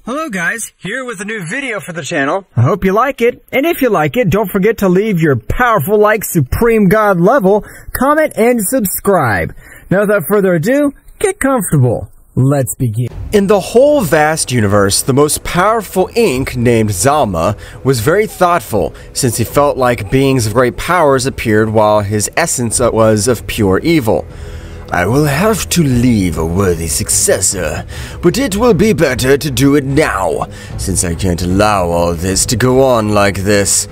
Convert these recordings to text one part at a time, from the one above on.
Hello guys, here with a new video for the channel. I hope you like it, and if you like it, don't forget to leave your powerful like Supreme God level, comment, and subscribe. Now without further ado, get comfortable. Let's begin. In the whole vast universe, the most powerful Ink, named Zalma, was very thoughtful, since he felt like beings of great powers appeared while his essence was of pure evil. I will have to leave a worthy successor, but it will be better to do it now, since I can't allow all this to go on like this.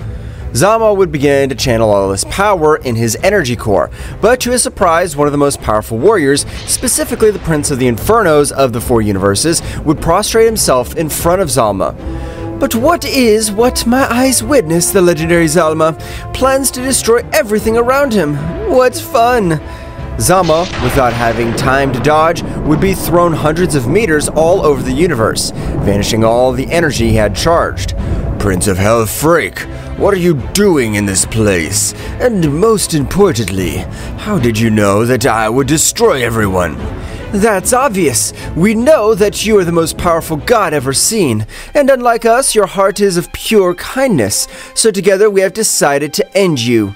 Zalma would begin to channel all this power in his energy core, but to his surprise, one of the most powerful warriors, specifically the Prince of the Infernos of the Four Universes, would prostrate himself in front of Zalma. But what my eyes witness, the legendary Zalma plans to destroy everything around him. What fun! Zalma, without having time to dodge, would be thrown hundreds of meters all over the universe, vanishing all the energy he had charged. Prince of Hell Freak, what are you doing in this place? And most importantly, how did you know that I would destroy everyone? That's obvious. We know that you are the most powerful god ever seen, and unlike us, your heart is of pure kindness, so together we have decided to end you.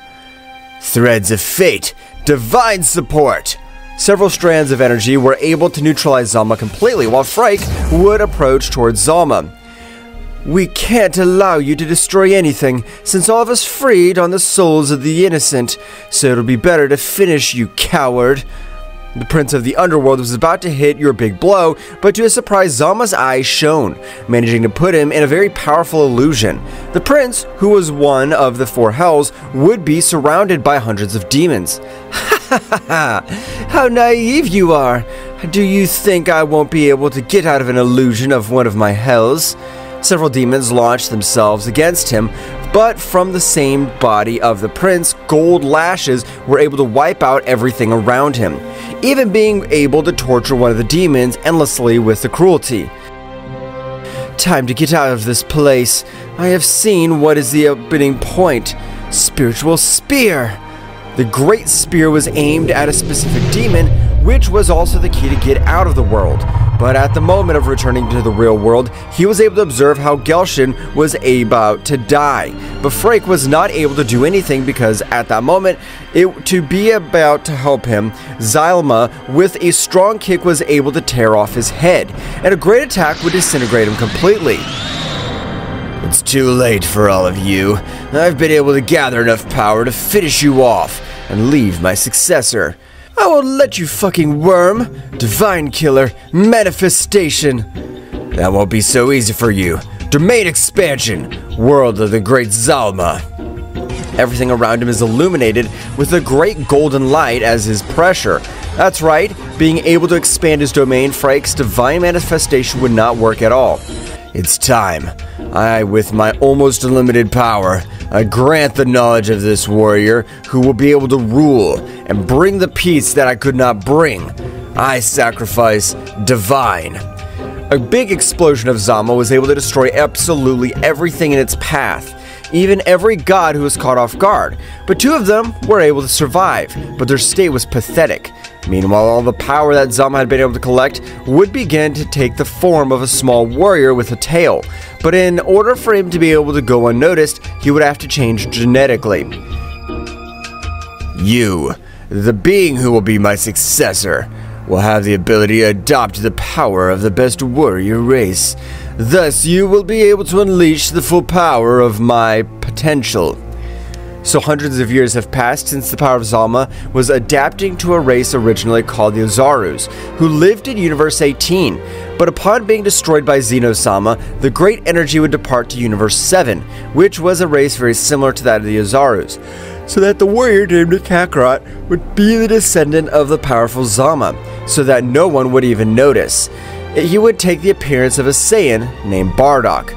Threads of fate. Divine support! Several strands of energy were able to neutralize Zalma completely, while Freik would approach towards Zalma. We can't allow you to destroy anything, since all of us freed on the souls of the innocent, so it'll be better to finish, you coward. The Prince of the Underworld was about to hit your big blow, but to his surprise, Zalma's eyes shone, managing to put him in a very powerful illusion. The Prince, who was one of the four hells, would be surrounded by hundreds of demons. Ha ha ha! How naive you are! Do you think I won't be able to get out of an illusion of one of my hells? Several demons launched themselves against him, but from the same body of the prince, gold lashes were able to wipe out everything around him, even being able to torture one of the demons endlessly with the cruelty. Time to get out of this place. I have seen what is the opening point. Spiritual Spear! The Great Spear was aimed at a specific demon, which was also the key to get out of the world. But at the moment of returning to the real world, he was able to observe how Gelshin was about to die. But Freik was not able to do anything because at that moment, to be about to help him, Zalma, with a strong kick, was able to tear off his head, and a great attack would disintegrate him completely. It's too late for all of you. I've been able to gather enough power to finish you off and leave my successor. I won't let you, fucking worm! Divine Killer, Manifestation! That won't be so easy for you. Domain Expansion, World of the Great Zalma. Everything around him is illuminated with a great golden light as his pressure. That's right, being able to expand his domain, Freik's Divine Manifestation would not work at all. It's time. I, with my almost unlimited power, I grant the knowledge of this warrior who will be able to rule and bring the peace that I could not bring. I sacrifice Divine. A big explosion of Zalma was able to destroy absolutely everything in its path, even every god who was caught off guard, but two of them were able to survive, but their state was pathetic. Meanwhile, all the power that Zalma had been able to collect would begin to take the form of a small warrior with a tail, but in order for him to be able to go unnoticed, he would have to change genetically. You, the being who will be my successor, will have the ability to adopt the power of the best warrior race. Thus, you will be able to unleash the full power of my potential. So hundreds of years have passed since the power of Zalma was adapting to a race originally called the Ozarus, who lived in Universe 18. But upon being destroyed by Xeno-sama, the great energy would depart to Universe 7, which was a race very similar to that of the Ozarus, so that the warrior named Kakarot would be the descendant of the powerful Zalma, so that no one would even notice. He would take the appearance of a Saiyan named Bardock.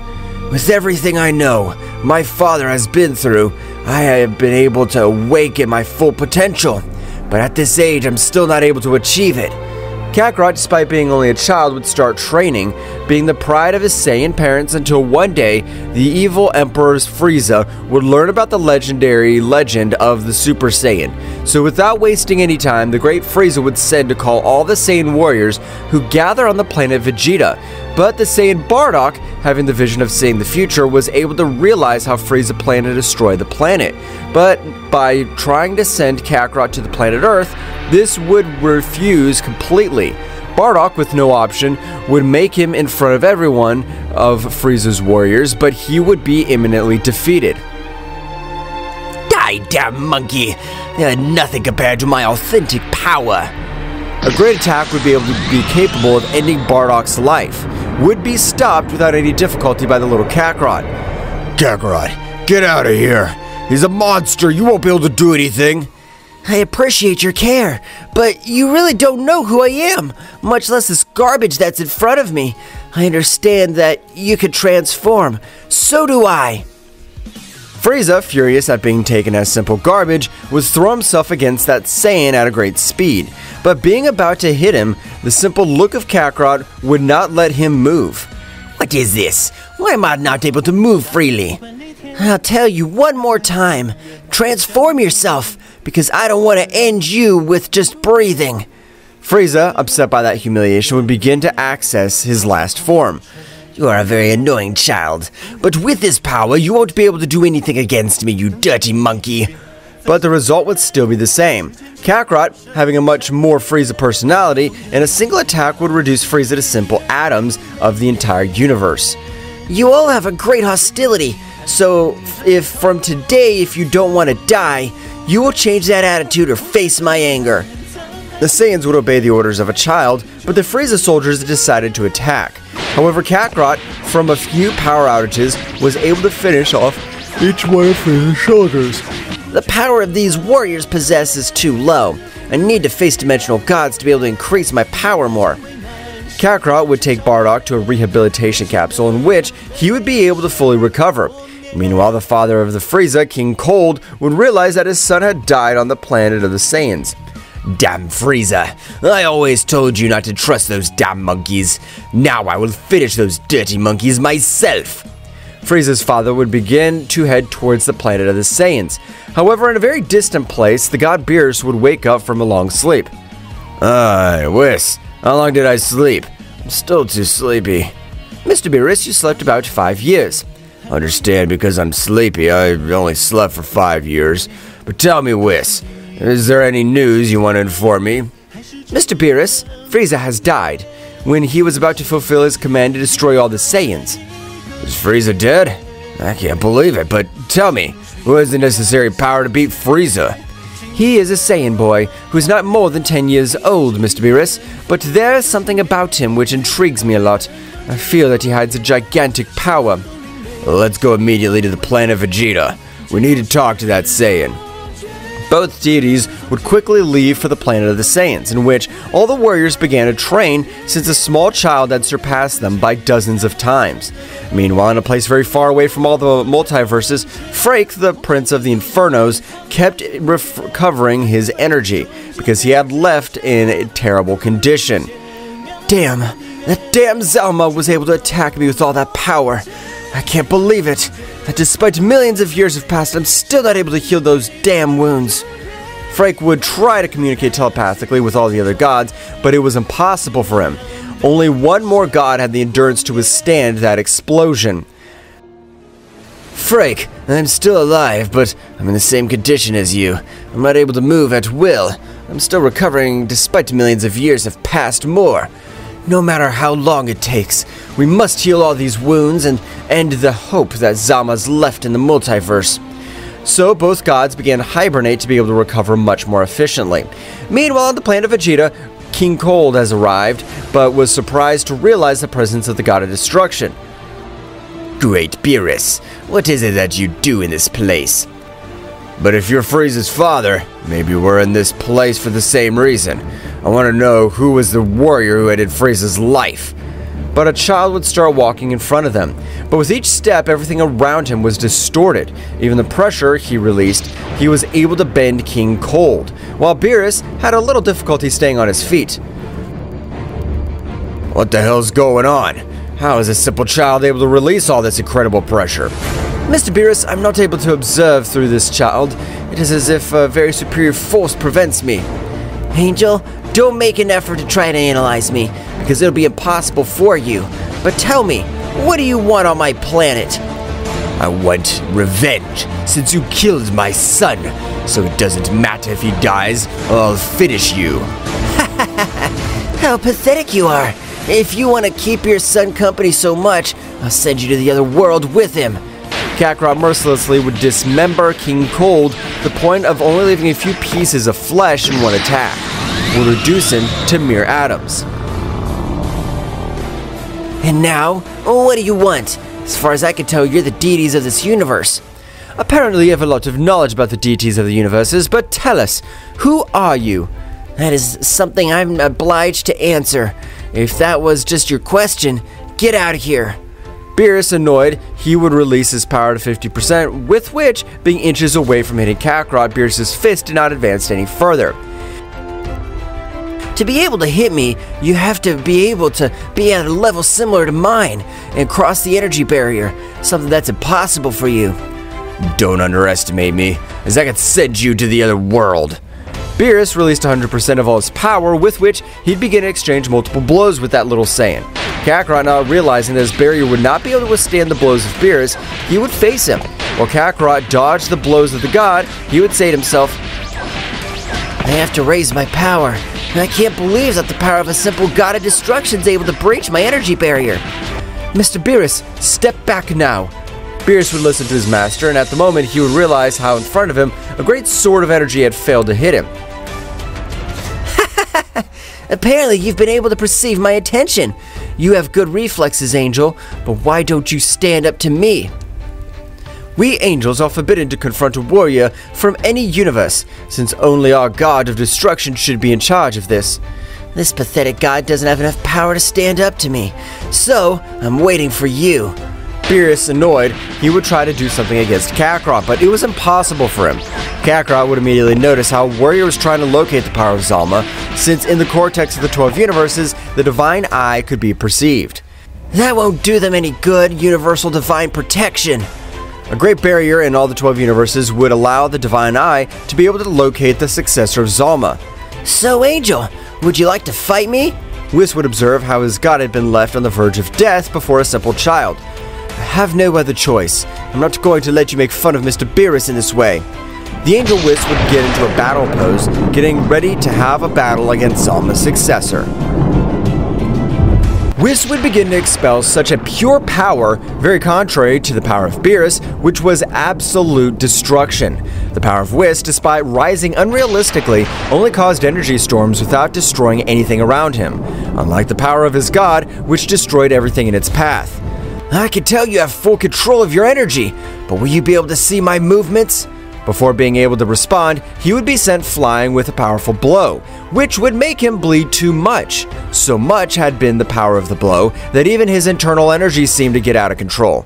With everything I know, my father has been through, I have been able to awaken my full potential. but at this age I'm still not able to achieve it. Kakarot, despite being only a child, would start training, being the pride of his Saiyan parents until one day, the evil Emperor Frieza would learn about the legendary legend of the Super Saiyan. So without wasting any time, the great Frieza would send to call all the Saiyan warriors who gather on the planet Vegeta. But the Saiyan Bardock, having the vision of seeing the future, was able to realize how Frieza planned to destroy the planet. But by trying to send Kakarot to the planet Earth, this would refuse completely. Bardock, with no option, would make him in front of everyone of Frieza's warriors, but he would be imminently defeated. Die, damn monkey! You're nothing compared to my authentic power. A great attack would be able to be capable of ending Bardock's life, would be stopped without any difficulty by the little Kakarot. Kakarot, get out of here! He's a monster, you won't be able to do anything! I appreciate your care, but you really don't know who I am, much less this garbage that's in front of me. I understand that you could transform. So do I. Frieza, furious at being taken as simple garbage, would throw himself against that Saiyan at a great speed. But being about to hit him, the simple look of Kakarot would not let him move. What is this? Why am I not able to move freely? I'll tell you one more time. Transform yourself, because I don't want to end you with just breathing. Frieza, upset by that humiliation, would begin to access his last form. You are a very annoying child, but with this power, you won't be able to do anything against me, you dirty monkey. But the result would still be the same. Kakarot, having a much more Frieza personality, and a single attack would reduce Frieza to simple atoms of the entire universe. You all have a great hostility, so if from today, if you don't want to die, you will change that attitude or face my anger. The Saiyans would obey the orders of a child, but the Frieza soldiers decided to attack. However, Kakarot, from a few power outages, was able to finish off each one of Frieza's soldiers. The power of these warriors possess is too low. I need to face dimensional gods to be able to increase my power more. Kakarot would take Bardock to a rehabilitation capsule in which he would be able to fully recover. Meanwhile, the father of the Frieza, King Cold, would realize that his son had died on the planet of the Saiyans. Damn Frieza! I always told you not to trust those damn monkeys. Now I will finish those dirty monkeys myself! Frieza's father would begin to head towards the planet of the Saiyans. However, in a very distant place, the god Beerus would wake up from a long sleep. Whis, how long did I sleep? I'm still too sleepy. Mr. Beerus, you slept about 5 years. Understand, because I'm sleepy, I only slept for 5 years. But tell me, Whis, is there any news you want to inform me? Mr. Beerus, Frieza has died when he was about to fulfill his command to destroy all the Saiyans. Is Frieza dead? I can't believe it, but tell me, who has the necessary power to beat Frieza? He is a Saiyan boy who is not more than 10 years old, Mr. Beerus, but there is something about him which intrigues me a lot. I feel that he hides a gigantic power. Well, let's go immediately to the planet Vegeta. We need to talk to that Saiyan. Both deities would quickly leave for the planet of the Saiyans, in which all the warriors began to train since a small child had surpassed them by dozens of times. Meanwhile, in a place very far away from all the multiverses, Frake, the Prince of the Infernos, kept recovering his energy because he had left in a terrible condition. Damn, that damn Zalma was able to attack me with all that power. I can't believe it, that despite millions of years have passed, I'm still not able to heal those damn wounds. Frake would try to communicate telepathically with all the other gods, but it was impossible for him. Only one more god had the endurance to withstand that explosion. Frake, I'm still alive, but I'm in the same condition as you. I'm not able to move at will. I'm still recovering despite millions of years have passed more. No matter how long it takes, we must heal all these wounds and end the hope that Zama's left in the multiverse. So both gods began to hibernate to be able to recover much more efficiently. Meanwhile, on the planet of Vegeta, King Cold has arrived, but was surprised to realize the presence of the god of destruction. Great Beerus, what is it that you do in this place? But if you're Frieza's father, maybe we're in this place for the same reason. I want to know who was the warrior who ended Frieza's life. but a child would start walking in front of them. But with each step, everything around him was distorted. Even the pressure he released, he was able to bend King Cold, while Beerus had a little difficulty staying on his feet. What the hell's going on? How is a simple child able to release all this incredible pressure? Mr. Beerus, I'm not able to observe through this child. It is as if a very superior force prevents me. Angel, don't make an effort to try to analyze me, because it'll be impossible for you. But tell me, what do you want on my planet? I want revenge, since you killed my son. So it doesn't matter if he dies, or I'll finish you. How pathetic you are. If you want to keep your son company so much, I'll send you to the other world with him. Kakarot mercilessly would dismember King Cold to the point of only leaving a few pieces of flesh in one attack. Would reduce him to mere atoms. And now, what do you want? As far as I can tell, you're the deities of this universe. Apparently you have a lot of knowledge about the deities of the universes, but tell us, who are you? That is something I'm obliged to answer. If that was just your question, get out of here. Beerus, annoyed, he would release his power to 50%, with which, being inches away from hitting Kakarot, Beerus' fist did not advance any further. To be able to hit me, you have to be able to be at a level similar to mine and cross the energy barrier, something that's impossible for you. Don't underestimate me, as I could send you to the other world. Beerus released 100% of all his power, with which he'd begin to exchange multiple blows with that little Saiyan. Kakarot, now realizing that his barrier would not be able to withstand the blows of Beerus, he would face him. While Kakarot dodged the blows of the god, he would say to himself, I have to raise my power, and I can't believe that the power of a simple god of destruction is able to breach my energy barrier. Mr. Beerus, step back now. Beerus would listen to his master, and at the moment he would realize how in front of him a great sword of energy had failed to hit him. Apparently you've been able to perceive my attention. You have good reflexes, Angel, but why don't you stand up to me? We angels are forbidden to confront a warrior from any universe, since only our god of destruction should be in charge of this. This pathetic god doesn't have enough power to stand up to me, so I'm waiting for you. Beerus, annoyed, he would try to do something against Kakarot, but it was impossible for him. Kakarot would immediately notice how a warrior was trying to locate the power of Zalma, since in the cortex of the 12 universes, the Divine Eye could be perceived. That won't do them any good, universal divine protection. A great barrier in all the 12 universes would allow the Divine Eye to be able to locate the successor of Zalma. So, Angel, would you like to fight me? Whis would observe how his god had been left on the verge of death before a simple child. I have no other choice. I'm not going to let you make fun of Mr. Beerus in this way. The Angel Whis would get into a battle pose, getting ready to have a battle against Zalma's successor. Whis would begin to expel such a pure power, very contrary to the power of Beerus, which was absolute destruction. The power of Whis, despite rising unrealistically, only caused energy storms without destroying anything around him, unlike the power of his god, which destroyed everything in its path. I can tell you have full control of your energy, but will you be able to see my movements? Before being able to respond, he would be sent flying with a powerful blow, which would make him bleed too much. So much had been the power of the blow that even his internal energy seemed to get out of control.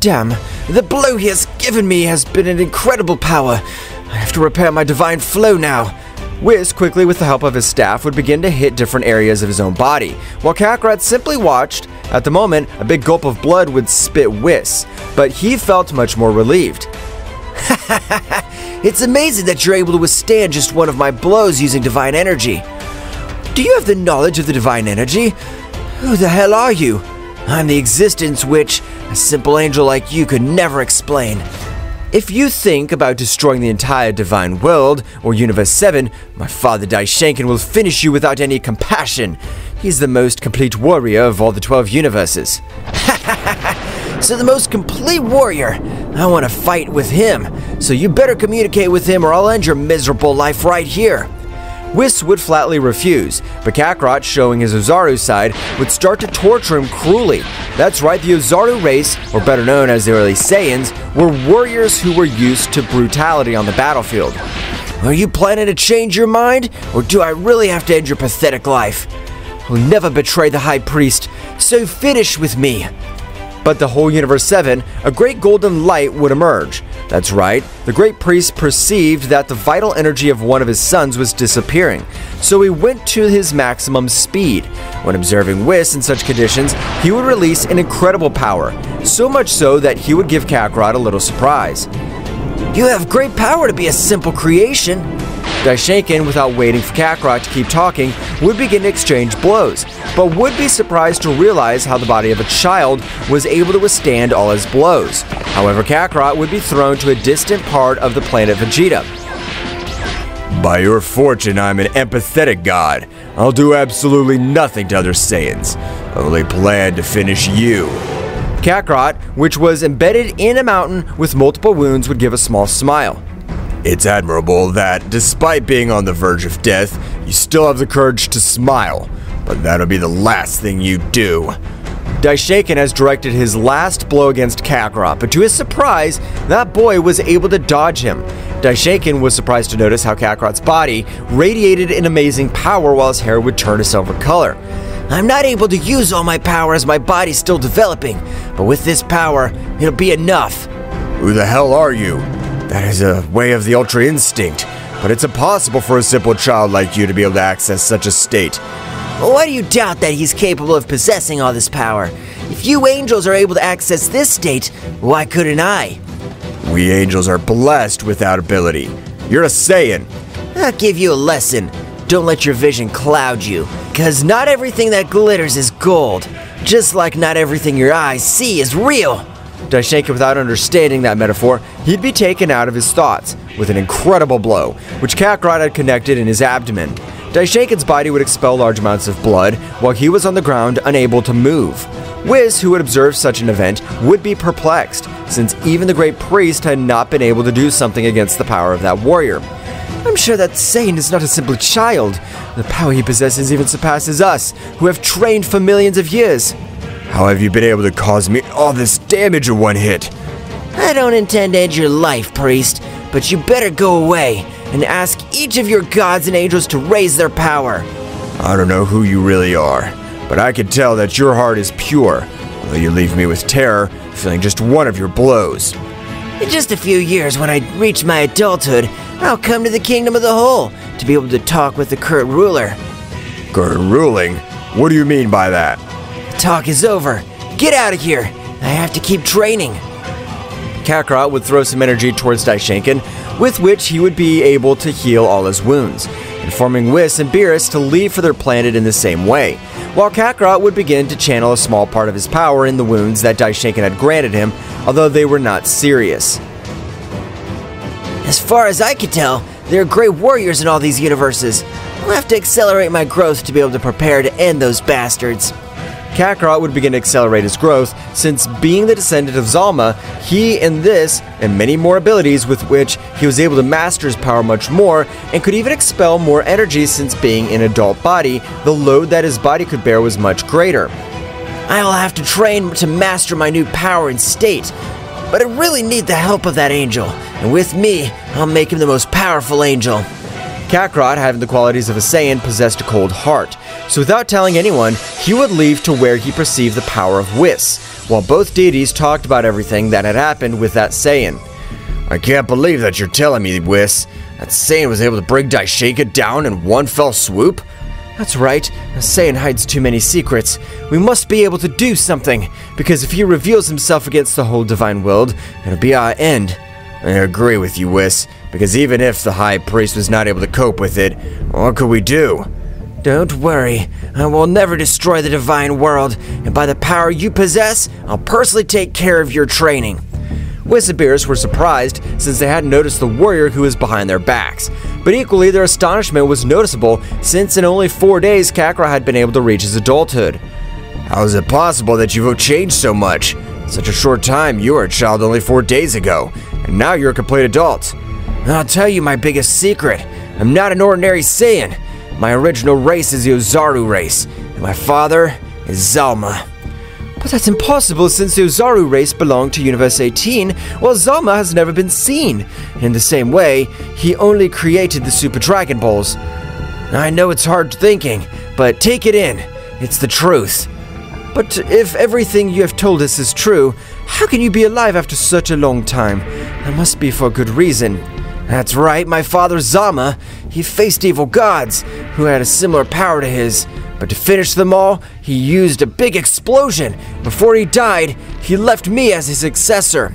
Damn, the blow he has given me has been an incredible power. I have to repair my divine flow now. Whis, quickly with the help of his staff, would begin to hit different areas of his own body, while Kakarot simply watched. At the moment, a big gulp of blood would spit Whis, but he felt much more relieved. It's amazing that you're able to withstand just one of my blows using divine energy. Do you have the knowledge of the divine energy? Who the hell are you? I'm the existence which a simple angel like you could never explain. If you think about destroying the entire divine world, or Universe 7, my father Dai Shanken will finish you without any compassion. He's the most complete warrior of all the 12 universes. So the most complete warrior, I want to fight with him, so you better communicate with him or I'll end your miserable life right here. Whis would flatly refuse, but Kakarot, showing his Ozaru side, would start to torture him cruelly. That's right, the Ozaru race, or better known as the early Saiyans, were warriors who were used to brutality on the battlefield. Are you planning to change your mind, or do I really have to end your pathetic life? will never betray the High Priest, so finish with me. But the whole Universe 7, a great golden light would emerge. That's right, the Great Priest perceived that the vital energy of one of his sons was disappearing, so he went to his maximum speed. When observing Whis in such conditions, he would release an incredible power, so much so that he would give Kakarot a little surprise. You have great power to be a simple creation. Daishinkan, without waiting for Kakarot to keep talking, would begin to exchange blows, but would be surprised to realize how the body of a child was able to withstand all his blows. However, Kakarot would be thrown to a distant part of the planet Vegeta. By your fortune, I'm an empathetic god. I'll do absolutely nothing to other Saiyans. I only plan to finish you. Kakarot, which was embedded in a mountain with multiple wounds, would give a small smile. It's admirable that, despite being on the verge of death, you still have the courage to smile. But that'll be the last thing you do. Daishinkan has directed his last blow against Kakarot, but to his surprise, that boy was able to dodge him. Daishinkan was surprised to notice how Kakarot's body radiated an amazing power while his hair would turn a silver color. I'm not able to use all my power as my body's still developing, but with this power, it'll be enough. Who the hell are you? That is a way of the Ultra Instinct, but it's impossible for a simple child like you to be able to access such a state. Why do you doubt that he's capable of possessing all this power? If you angels are able to access this state, why couldn't I? We angels are blessed with that ability. You're a Saiyan. I'll give you a lesson. Don't let your vision cloud you, because not everything that glitters is gold, just like not everything your eyes see is real. Daishinkan, without understanding that metaphor, he'd be taken out of his thoughts with an incredible blow, which Kakarot had connected in his abdomen. Daishinkan's body would expel large amounts of blood while he was on the ground, unable to move. Whis, who had observed such an event, would be perplexed, since even the Great Priest had not been able to do something against the power of that warrior. I'm sure that Saiyan is not a simple child. The power he possesses even surpasses us, who have trained for millions of years. How have you been able to cause me all this damage in one hit? I don't intend to end your life, priest, but you better go away and ask each of your gods and angels to raise their power. I don't know who you really are, but I can tell that your heart is pure, although you leave me with terror, feeling just one of your blows. In just a few years, when I reach my adulthood, I'll come to the Kingdom of the Whole to be able to talk with the current ruler. Current ruling? What do you mean by that? The talk is over. Get out of here. I have to keep training. Kakarot would throw some energy towards Daishinkan, with which he would be able to heal all his wounds, informing Whis and Beerus to leave for their planet in the same way, while Kakarot would begin to channel a small part of his power in the wounds that Daishinkan had granted him, although they were not serious. As far as I can tell, there are great warriors in all these universes. I'll have to accelerate my growth to be able to prepare to end those bastards. Kakarot would begin to accelerate his growth, since being the descendant of Zalma, he and this, and many more abilities with which he was able to master his power much more, and could even expel more energy since being an adult body, the load that his body could bear was much greater. I'll have to train to master my new power and state, but I really need the help of that angel, and with me, I'll make him the most powerful angel. Kakarot, having the qualities of a Saiyan, possessed a cold heart, so without telling anyone, he would leave to where he perceived the power of Whis, while both deities talked about everything that had happened with that Saiyan. I can't believe that you're telling me, Whis. That Saiyan was able to bring Daishinkan down in one fell swoop? That's right, a Saiyan hides too many secrets. We must be able to do something, because if he reveals himself against the whole divine world, it'll be our end. I agree with you, Whis, because even if the High Priest was not able to cope with it, what could we do? Don't worry, I will never destroy the divine world, and by the power you possess, I'll personally take care of your training. Whis and Beerus were surprised, since they hadn't noticed the warrior who was behind their backs, but equally their astonishment was noticeable, since in only 4 days Kakarot had been able to reach his adulthood. How is it possible that you've changed so much? In such a short time, you were a child only 4 days ago, and now you're a complete adult. I'll tell you my biggest secret. I'm not an ordinary Saiyan. My original race is the Ozaru race, and my father is Zalma. But that's impossible, since the Ozaru race belonged to Universe 18, while Zalma has never been seen. In the same way, he only created the Super Dragon Balls. I know it's hard thinking, but take it in. It's the truth. But if everything you have told us is true, how can you be alive after such a long time? That must be for good reason. That's right, my father Zama, he faced evil gods who had a similar power to his. But to finish them all, he used a big explosion. Before he died, he left me as his successor.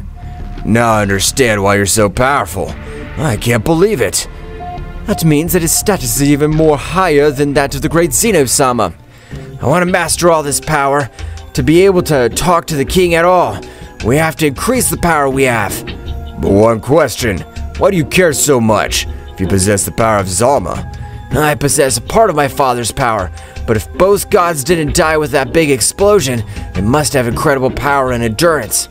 Now I understand why you're so powerful. I can't believe it. That means that his status is even more higher than that of the great Zeno-sama. I want to master all this power. To be able to talk to the king at all, we have to increase the power we have. But one question, why do you care so much if you possess the power of Zama? I possess a part of my father's power, but if both gods didn't die with that big explosion, they must have incredible power and endurance.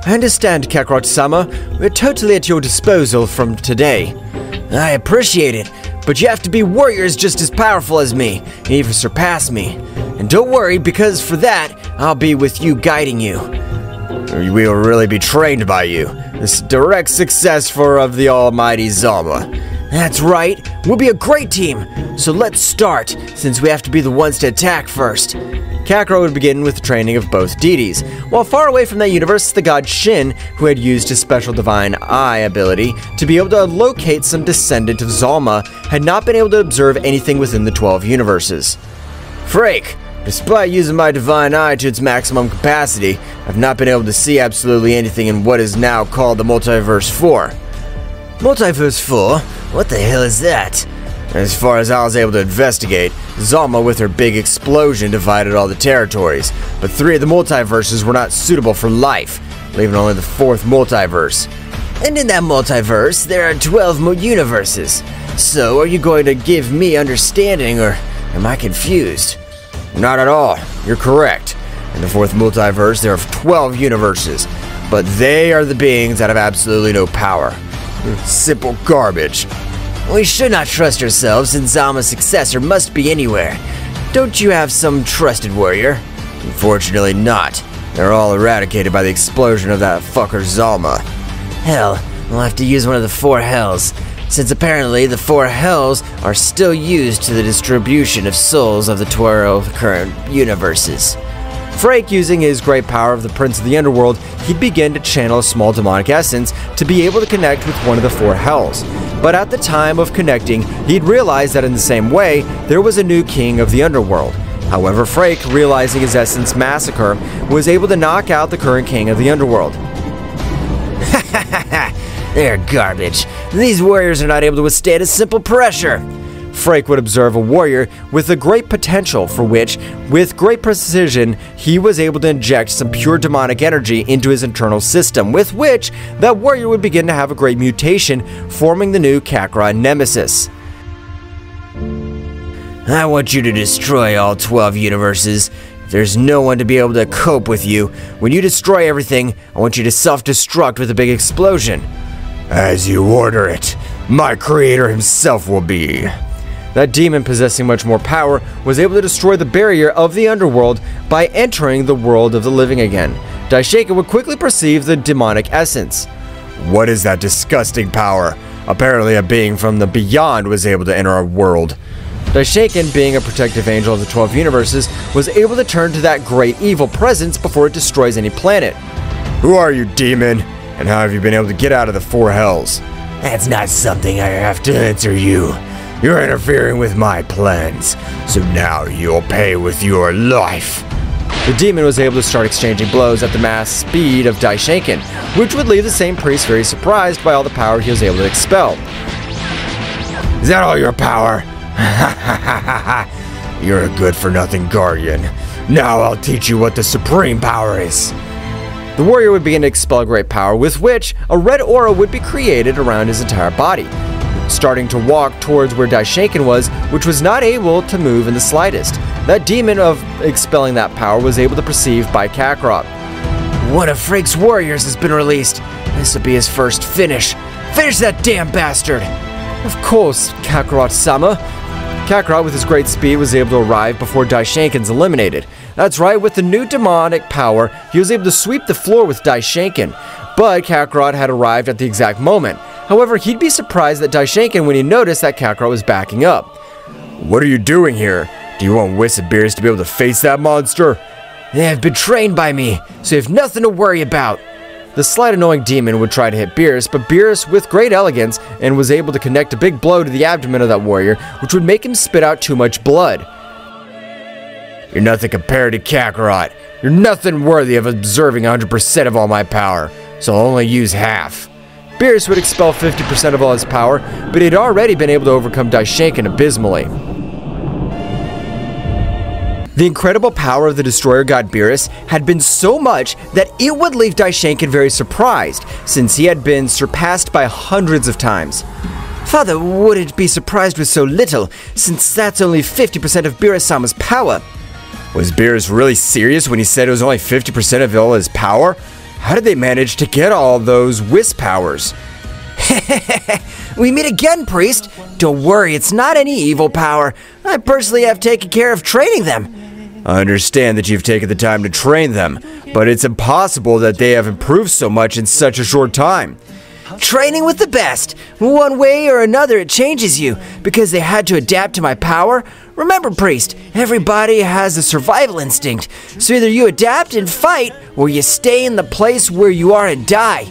I understand, Kakarot-sama. We're totally at your disposal from today. I appreciate it, but you have to be warriors just as powerful as me, and even surpass me. And don't worry, because for that, I'll be with you guiding you. We will really be trained by you. This direct successor of the almighty Zama. That's right, we'll be a great team. So let's start, since we have to be the ones to attack first. Kakarot would begin with the training of both deities. While far away from that universe, the god Shin, who had used his special divine eye ability to be able to locate some descendant of Zalma, had not been able to observe anything within the 12 universes. Freak! Despite using my divine eye to its maximum capacity, I've not been able to see absolutely anything in what is now called the Multiverse 4. Multiverse 4? What the hell is that? As far as I was able to investigate, Zalma with her big explosion divided all the territories, but 3 of the multiverses were not suitable for life, leaving only the 4th multiverse. And in that multiverse, there are 12 universes. So are you going to give me understanding, or am I confused? Not at all. You're correct. In the 4th multiverse, there are 12 universes, but they are the beings that have absolutely no power. Simple garbage. We should not trust ourselves, since Zama's successor must be anywhere. Don't you have some trusted warrior? Unfortunately not. They're all eradicated by the explosion of that fucker Zalma. Hell, we'll have to use one of the 4 hells, since apparently the 4 hells are still used to the distribution of souls of the 12 current universes. Frake, using his great power of the Prince of the Underworld, he'd begin to channel a small demonic essence to be able to connect with one of the 4 hells. But at the time of connecting, he'd realized that in the same way, there was a new king of the Underworld. However, Frake, realizing his essence massacre, was able to knock out the current king of the Underworld. They're garbage. These warriors are not able to withstand a simple pressure. Frake would observe a warrior with a great potential for which, with great precision, he was able to inject some pure demonic energy into his internal system, with which that warrior would begin to have a great mutation, forming the new Kakarot Nemesis. I want you to destroy all 12 universes. If there's no one to be able to cope with you, when you destroy everything, I want you to self-destruct with a big explosion. As you order it, my creator himself will be. That demon, possessing much more power, was able to destroy the barrier of the underworld by entering the world of the living again. Daishaken would quickly perceive the demonic essence. What is that disgusting power? Apparently a being from the beyond was able to enter our world. Daishaken, being a protective angel of the 12 universes, was able to turn to that great evil presence before it destroys any planet. Who are you, demon? And how have you been able to get out of the 4 hells? That's not something I have to answer you. You're interfering with my plans, so now you'll pay with your life. The demon was able to start exchanging blows at the mass speed of Daishaken, which would leave the same priest very surprised by all the power he was able to expel. Is that all your power? You're a good-for-nothing guardian. Now I'll teach you what the supreme power is. The warrior would begin to expel great power, with which a red aura would be created around his entire body, starting to walk towards where Daishaken was, which was not able to move in the slightest. That demon of expelling that power was able to perceive by Kakarot. One of Frake's warriors has been released. This will be his first finish. Finish that damn bastard! Of course, Kakarot-sama. Kakarot, with his great speed, was able to arrive before Daishaken's eliminated. That's right, with the new demonic power, he was able to sweep the floor with Daishaken. But Kakarot had arrived at the exact moment. However, he'd be surprised that Daishaken when he noticed that Kakarot was backing up. What are you doing here? Do you want Whis and Beerus to be able to face that monster? They have been trained by me, so you have nothing to worry about. The slight annoying demon would try to hit Beerus, but Beerus, with great elegance, and was able to connect a big blow to the abdomen of that warrior, which would make him spit out too much blood. You're nothing compared to Kakarot. You're nothing worthy of observing 100% of all my power, so I'll only use half. Beerus would expel 50% of all his power, but he had already been able to overcome Daishinkan abysmally. The incredible power of the Destroyer God Beerus had been so much that it would leave Daishinkan very surprised, since he had been surpassed by hundreds of times. Father wouldn't be surprised with so little, since that's only 50% of Beerus-sama's power. Was Beerus really serious when he said it was only 50% of all his power? How did they manage to get all those Whis powers? We meet again, priest. Don't worry, it's not any evil power. I personally have taken care of training them. I understand that you've taken the time to train them, but it's impossible that they have improved so much in such a short time. Training with the best. One way or another it changes you, because they had to adapt to my power. Remember, priest, everybody has a survival instinct, so either you adapt and fight, or you stay in the place where you are and die.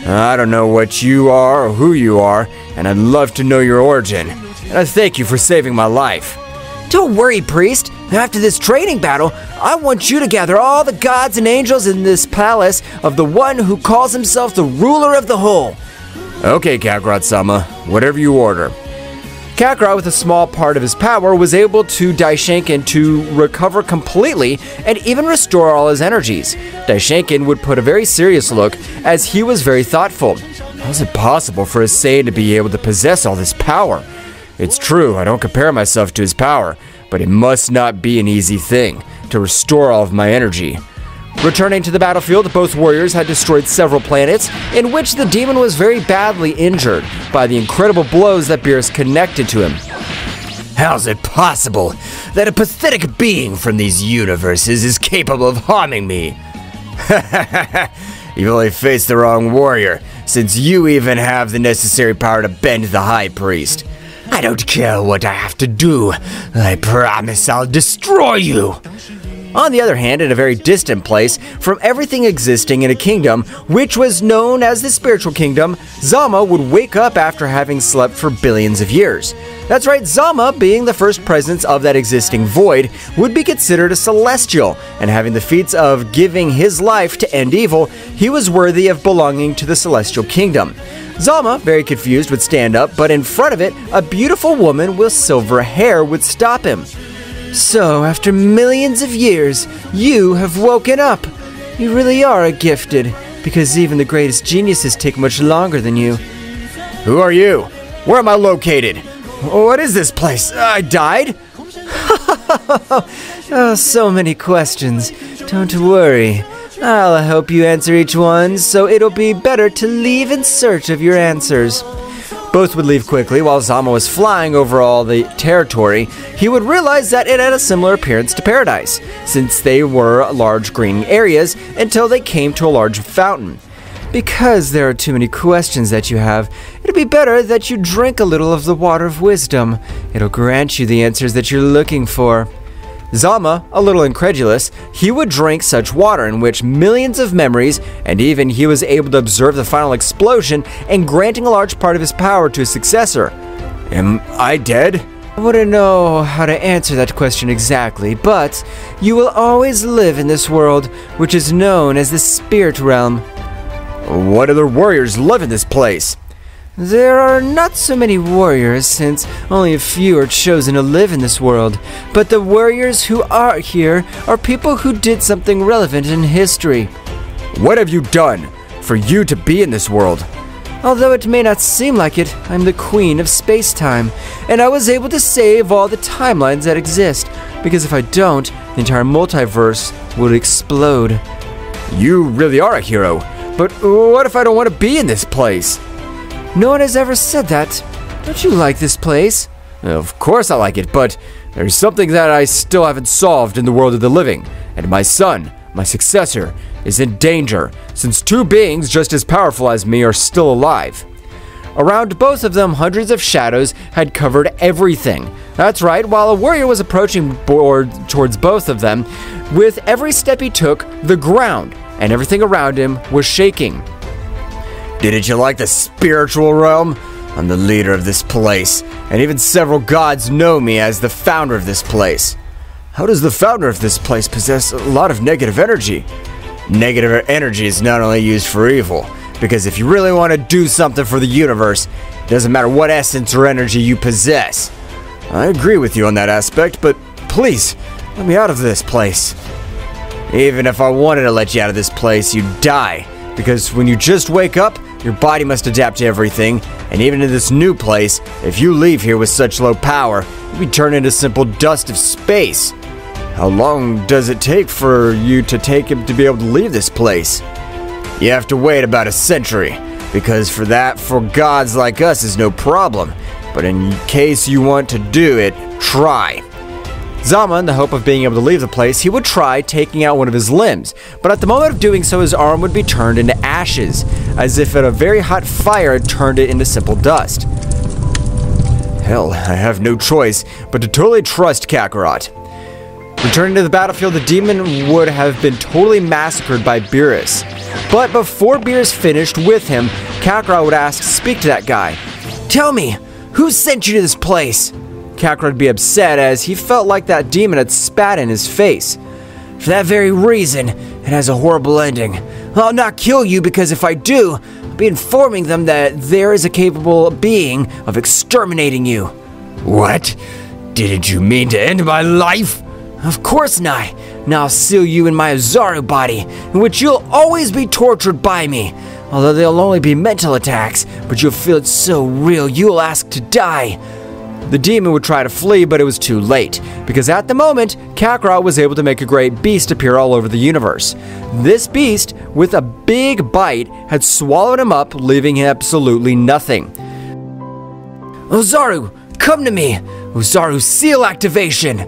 I don't know what you are or who you are, and I'd love to know your origin. And I thank you for saving my life. Don't worry, priest. After this training battle, I want you to gather all the gods and angels in this palace of the one who calls himself the ruler of the whole. Okay, Kakarot-sama, whatever you order. Kakarot, with a small part of his power, was able to Daishinkan to recover completely and even restore all his energies. Daishinkan would put a very serious look as he was very thoughtful. How is it possible for a Saiyan to be able to possess all this power? It's true, I don't compare myself to his power, but it must not be an easy thing to restore all of my energy. Returning to the battlefield, both warriors had destroyed several planets, in which the demon was very badly injured by the incredible blows that Beerus connected to him. How's it possible that a pathetic being from these universes is capable of harming me? You've only faced the wrong warrior, since you even have the necessary power to bend the High Priest. I don't care what I have to do. I promise I'll destroy you. On the other hand, in a very distant place from everything existing in a kingdom, which was known as the Spiritual Kingdom, Zama would wake up after having slept for billions of years. That's right, Zama, being the first presence of that existing void, would be considered a celestial, and having the feats of giving his life to end evil, he was worthy of belonging to the Celestial Kingdom. Zama, very confused, would stand up, but in front of it, a beautiful woman with silver hair would stop him. So, after millions of years, you have woken up. You really are gifted, because even the greatest geniuses take much longer than you. Who are you? Where am I located? What is this place? I died? Oh, so many questions. Don't worry. I'll help you answer each one, so it'll be better to leave in search of your answers. Both would leave quickly. While Zama was flying over all the territory, he would realize that it had a similar appearance to paradise, since they were large green areas until they came to a large fountain. Because there are too many questions that you have, it'll be better that you drink a little of the water of wisdom. It'll grant you the answers that you're looking for. Zama, a little incredulous, he would drink such water in which millions of memories, and even he was able to observe the final explosion and granting a large part of his power to his successor. Am I dead? I wouldn't know how to answer that question exactly, but you will always live in this world, which is known as the Spirit Realm. What other warriors live in this place? There are not so many warriors, since only a few are chosen to live in this world, but the warriors who are here are people who did something relevant in history. What have you done for you to be in this world? Although it may not seem like it, I'm the queen of space-time, and I was able to save all the timelines that exist, because if I don't, the entire multiverse would explode. You really are a hero, but what if I don't want to be in this place? No one has ever said that. Don't you like this place? Of course I like it, but there's something that I still haven't solved in the world of the living, and my son, my successor, is in danger, since two beings just as powerful as me are still alive. Around both of them, hundreds of shadows had covered everything. That's right, while a warrior was approaching towards both of them, with every step he took, the ground and everything around him was shaking. Didn't you like the spiritual realm? I'm the leader of this place, and even several gods know me as the founder of this place. How does the founder of this place possess a lot of negative energy? Negative energy is not only used for evil, because if you really want to do something for the universe, it doesn't matter what essence or energy you possess. I agree with you on that aspect, but please, let me out of this place. Even if I wanted to let you out of this place, you'd die, because when you just wake up, your body must adapt to everything, and even in this new place, if you leave here with such low power, you'd be turned into simple dust of space. How long does it take for you to be able to leave this place? You have to wait about a century, because for gods like us is no problem. But in case you want to do it, try. Zama, in the hope of being able to leave the place, he would try taking out one of his limbs, but at the moment of doing so, his arm would be turned into ashes, as if a very hot fire had turned it into simple dust. Hell, I have no choice but to totally trust Kakarot. Returning to the battlefield, the demon would have been totally massacred by Beerus. But before Beerus finished with him, Kakarot would ask to speak to that guy. "Tell me, who sent you to this place?" Kakarot would be upset as he felt like that demon had spat in his face. "For that very reason, it has a horrible ending. I'll not kill you because if I do, I'll be informing them that there is a capable being of exterminating you." What? Didn't you mean to end my life? Of course not. Now I'll seal you in my Ozaru body, in which you'll always be tortured by me. Although they'll only be mental attacks, but you'll feel it so real you'll ask to die. The demon would try to flee, but it was too late, because at the moment, Kakarot was able to make a great beast appear all over the universe. This beast, with a big bite, had swallowed him up, leaving him absolutely nothing. "Ozaru, come to me! Ozaru seal activation!"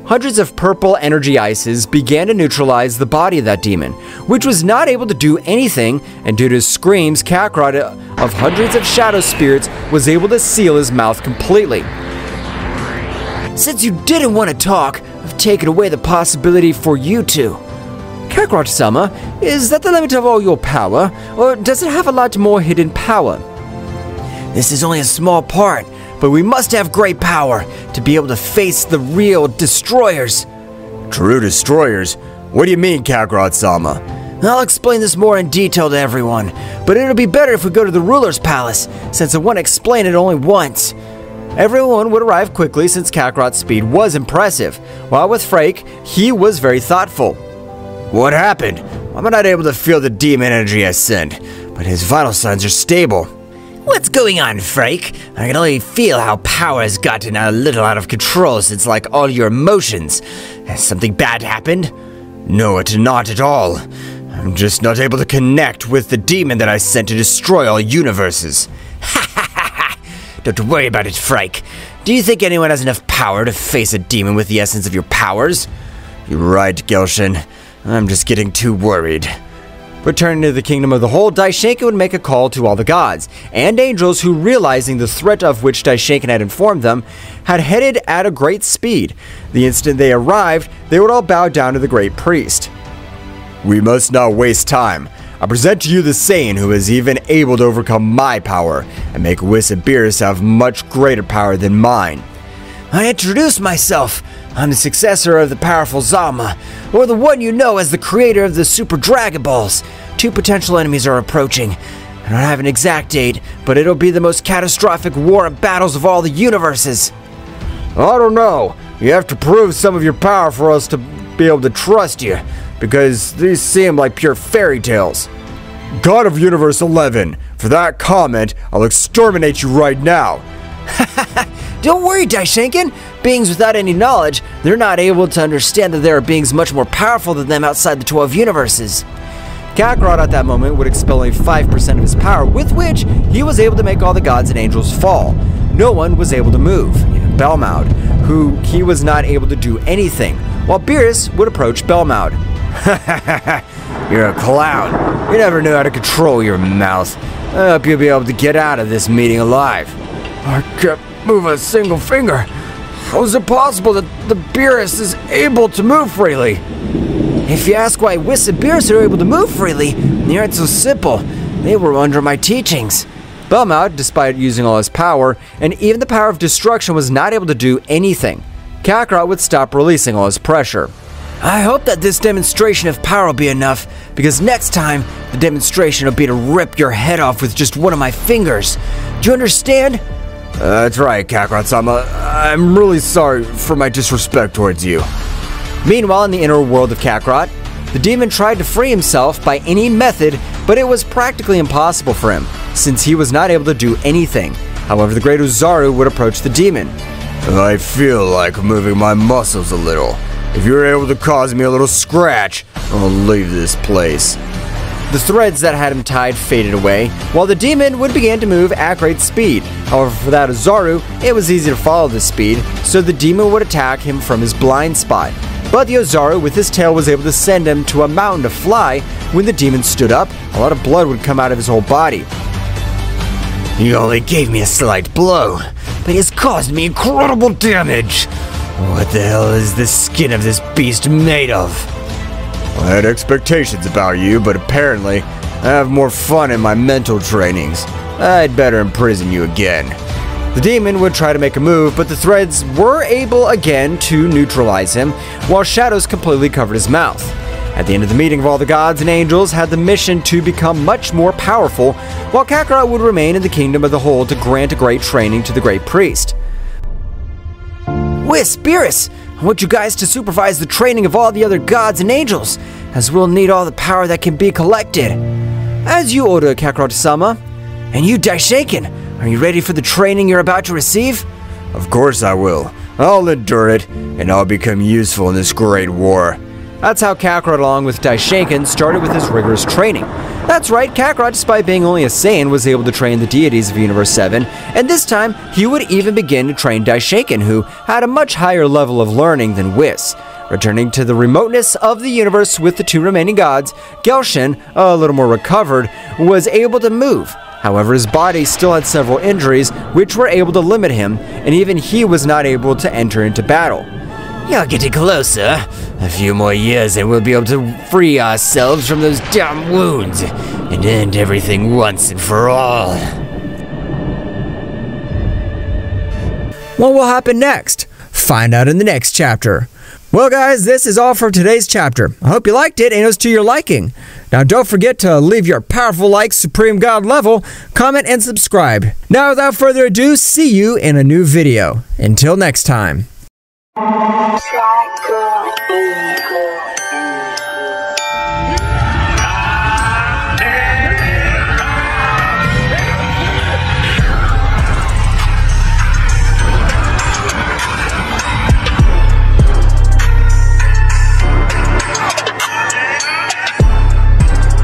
Hundreds of purple energy ices began to neutralize the body of that demon, which was not able to do anything, and due to his screams, Kakarot of hundreds of shadow spirits was able to seal his mouth completely. "Since you didn't want to talk, I've taken away the possibility for you to." "Kakarot-sama, is that the limit of all your power, or does it have a lot more hidden power?" "This is only a small part, but we must have great power to be able to face the real destroyers." True destroyers? What do you mean, Kakarot-sama? I'll explain this more in detail to everyone, but it'll be better if we go to the ruler's palace, since I want to explain it only once. Everyone would arrive quickly since Kakarot's speed was impressive, while with Frake, he was very thoughtful. What happened? I'm not able to feel the demon energy I sent, but his vital signs are stable. What's going on, Frake? I can only feel how power has gotten a little out of control since, like, all your emotions. Has something bad happened? No, not at all. I'm just not able to connect with the demon that I sent to destroy all universes. Ha ha ha ha! Don't worry about it, Frake. Do you think anyone has enough power to face a demon with the essence of your powers? You're right, Gelshin. I'm just getting too worried. Returning to the Kingdom of the Whole, Daishinkan would make a call to all the gods and angels who, realizing the threat of which Daishinkan had informed them, had headed at a great speed. The instant they arrived, they would all bow down to the great priest. We must not waste time. I present to you the Saiyan who is even able to overcome my power and make Whis and Beerus have much greater power than mine. I introduce myself. I'm the successor of the powerful Zama, or the one you know as the creator of the Super Dragon Balls. 2 potential enemies are approaching. I don't have an exact date, but it'll be the most catastrophic war and battles of all the universes. I don't know. You have to prove some of your power for us to be able to trust you, because these seem like pure fairy tales. God of Universe 11, for that comment, I'll exterminate you right now. Don't worry, Daishinkan. Beings without any knowledge, they're not able to understand that there are beings much more powerful than them outside the 12 universes. Kakarot at that moment would expel only 5% of his power, with which he was able to make all the gods and angels fall. No one was able to move, even Belmaud, who he was not able to do anything, while Beerus would approach Belmaud. You're a clown. You never knew how to control your mouth. I hope you'll be able to get out of this meeting alive. I can't move a single finger. How is it possible that the Beerus is able to move freely? If you ask why Whis and Beerus are able to move freely, the answer's simple. They were under my teachings. Belmont, despite using all his power, and even the power of destruction, was not able to do anything. Kakarot would stop releasing all his pressure. I hope that this demonstration of power will be enough, because next time, the demonstration will be to rip your head off with just one of my fingers. Do you understand? That's right, Kakarot-sama. I'm really sorry for my disrespect towards you. Meanwhile, in the inner world of Kakarot, the demon tried to free himself by any method, but it was practically impossible for him, since he was not able to do anything. However, the great Ozaru would approach the demon. I feel like moving my muscles a little. If you're able to cause me a little scratch, I'll leave this place. The threads that had him tied faded away, while the demon would begin to move at great speed. However, for that Ozaru, it was easy to follow this speed, so the demon would attack him from his blind spot. But the Ozaru, with his tail, was able to send him to a mountain to fly. When the demon stood up, a lot of blood would come out of his whole body. You only gave me a slight blow, but it's caused me incredible damage. What the hell is the skin of this beast made of? I had expectations about you, but apparently I have more fun in my mental trainings. I'd better imprison you again. The demon would try to make a move, but the threads were able again to neutralize him, while shadows completely covered his mouth. At the end of the meeting of all the gods and angels had the mission to become much more powerful, while Kakarot would remain in the kingdom of the whole to grant a great training to the great priest. Whis, Beerus, I want you guys to supervise the training of all the other gods and angels, as we'll need all the power that can be collected. As you order, Kakarot-sama. And you, Daishaken, are you ready for the training you're about to receive? Of course I will. I'll endure it, and I'll become useful in this great war. That's how Kakarot, along with Daishaken, started with his rigorous training. That's right, Kakarot, despite being only a Saiyan, was able to train the deities of Universe 7, and this time, he would even begin to train Daishaken, who had a much higher level of learning than Whis. Returning to the remoteness of the universe with the two remaining gods, Gelshin, a little more recovered, was able to move. However, his body still had several injuries, which were able to limit him, and even he was not able to enter into battle. You're getting closer. A few more years and we'll be able to free ourselves from those damn wounds and end everything once and for all. What will happen next? Find out in the next chapter. Well guys, this is all for today's chapter. I hope you liked it and it was to your liking. Now don't forget to leave your powerful like Supreme God level, comment and subscribe. Now without further ado, see you in a new video. Until next time. Black girl,